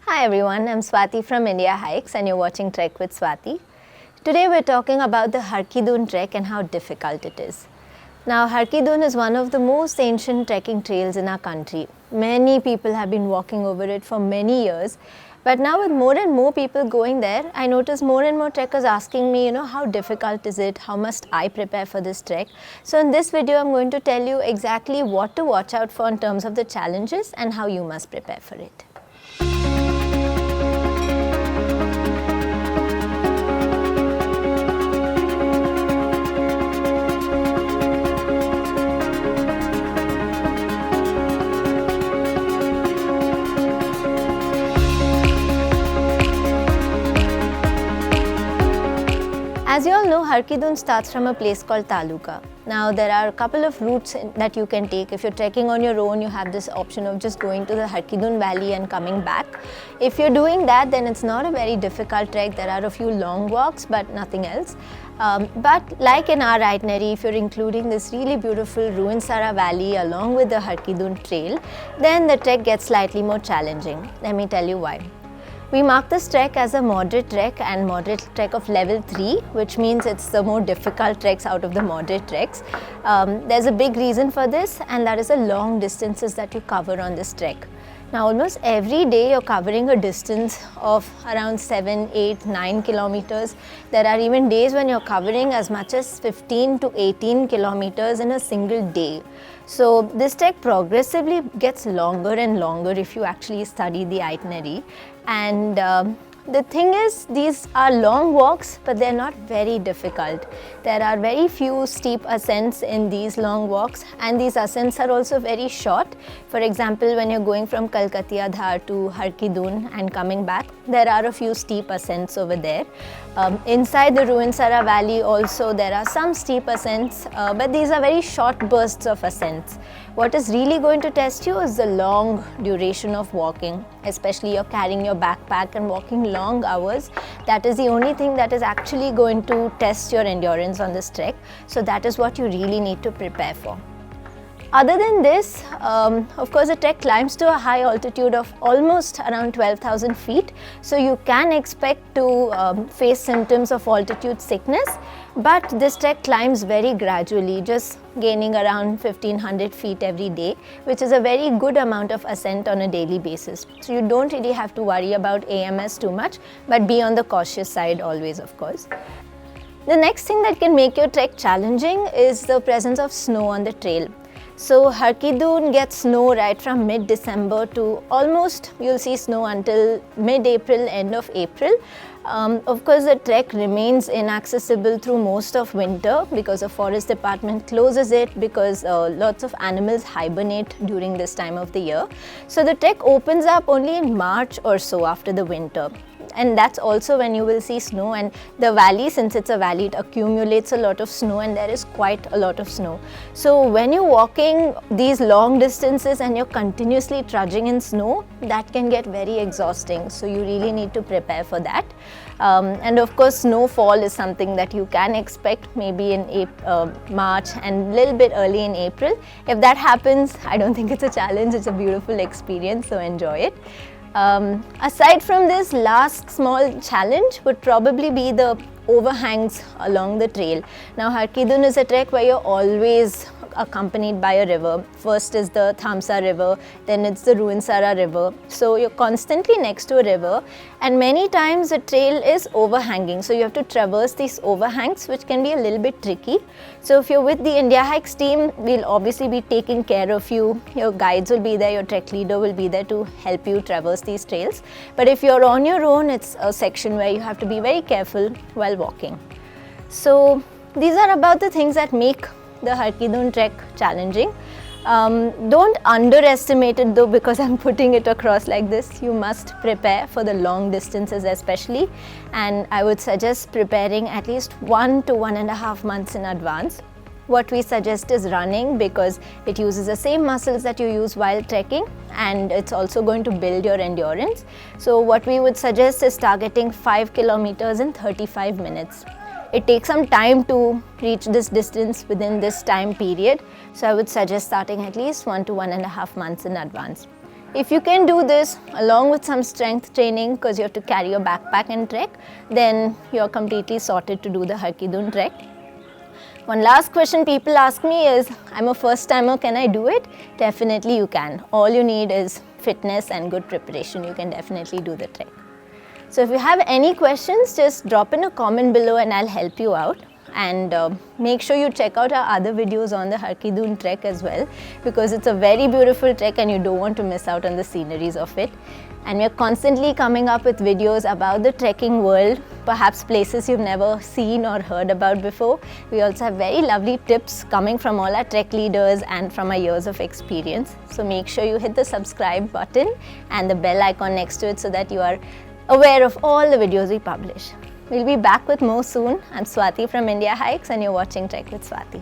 Hi everyone, I'm Swathi from Indiahikes and you're watching Trek with Swathi. Today we're talking about the Har Ki Dun trek and how difficult it is. Now Har Ki Dun is one of the most ancient trekking trails in our country. Many people have been walking over it for many years, but now with more and more people going there, I notice more and more trekkers asking me, how difficult is it, how must I prepare for this trek. So in this video I'm going to tell you exactly what to watch out for in terms of the challenges and how you must prepare for it. As you all know, Har Ki Dun starts from a place called Taluka. Now there are a couple of routes that you can take. If you're trekking on your own, you have this option of just going to the Har Ki Dun valley and coming back. If you're doing that, then it's not a very difficult trek. There are a few long walks, but nothing else. But like in our itinerary, if you're including this really beautiful Ruinsara valley along with the Har Ki Dun trail, then the trek gets slightly more challenging. Let me tell you why. We mark this trek as a moderate trek and moderate trek of level 3, which means it's the more difficult treks out of the moderate treks. There's a big reason for this, and that is the long distances that you cover on this trek. Now almost every day you're covering a distance of around 7, 8, 9 kilometers. There are even days when you're covering as much as 15 to 18 kilometers in a single day. So this trek progressively gets longer and longer if you actually study the itinerary. And the thing is, these are long walks, but they're not very difficult. There are very few steep ascents in these long walks, and these ascents are also very short. For example, when you're going from Kalkatia Dhar to Har Ki Dun and coming back, there are a few steep ascents over there. Inside the Ruinsara valley also there are some steep ascents, but these are very short bursts of ascents. What is really going to test you is the long duration of walking, especially you're carrying your backpack and walking long hours. That is the only thing that is actually going to test your endurance on this trek. So that is what you really need to prepare for. Other than this, of course the trek climbs to a high altitude of almost around 12,000 feet. So you can expect to face symptoms of altitude sickness, but this trek climbs very gradually, just gaining around 1500 feet every day, which is a very good amount of ascent on a daily basis. So you don't really have to worry about AMS too much, but be on the cautious side always, of course. The next thing that can make your trek challenging is the presence of snow on the trail. So Har Ki Dun gets snow right from mid-December to almost you'll see snow until mid-April, end of April. Of course, the trek remains inaccessible through most of winter because the forest department closes it because lots of animals hibernate during this time of the year. So the trek opens up only in March or so after the winter. And that's also when you will see snow, and the valley, since it's a valley, it accumulates a lot of snow and there is quite a lot of snow. So when you're walking these long distances and you're continuously trudging in snow, that can get very exhausting. So you really need to prepare for that. And of course, snowfall is something that you can expect maybe in March and a little bit early in April. If that happens, I don't think it's a challenge, it's a beautiful experience, so enjoy it. Aside from this, last small challenge would probably be the overhangs along the trail. Now Har Ki Dun is a trek where you're always accompanied by a river. First is the Thamsa river, then it's the Ruinsara river. So you're constantly next to a river, and many times the trail is overhanging. So you have to traverse these overhangs, which can be a little bit tricky. So if you're with the Indiahikes team, we'll obviously be taking care of you. Your guides will be there, your trek leader will be there to help you traverse these trails. But if you're on your own, it's a section where you have to be very careful while walking. So these are about the things that make the Har Ki Dun trek challenging. Don't underestimate it though, because I'm putting it across like this. You must prepare for the long distances especially, and I would suggest preparing at least 1 to 1.5 months in advance. What we suggest is running, because it uses the same muscles that you use while trekking, and it's also going to build your endurance. So what we would suggest is targeting 5 kilometers in 35 minutes. It takes some time to reach this distance within this time period, so I would suggest starting at least 1 to 1.5 months in advance. If you can do this along with some strength training, because you have to carry your backpack and trek, then you're completely sorted to do the Har Ki Dun trek. One last question people ask me is, I'm a first timer, can I do it? Definitely you can. All you need is fitness and good preparation. You can definitely do the trek. So if you have any questions, just drop in a comment below and I'll help you out. And make sure you check out our other videos on the Har Ki Dun trek as well, because it's a very beautiful trek and you don't want to miss out on the sceneries of it. And we're constantly coming up with videos about the trekking world, perhaps places you've never seen or heard about before. We also have very lovely tips coming from all our trek leaders and from our years of experience. So make sure you hit the subscribe button and the bell icon next to it so that you are aware of all the videos we publish. We'll be back with more soon. I'm Swathi from Indiahikes and you're watching Trek with Swathi.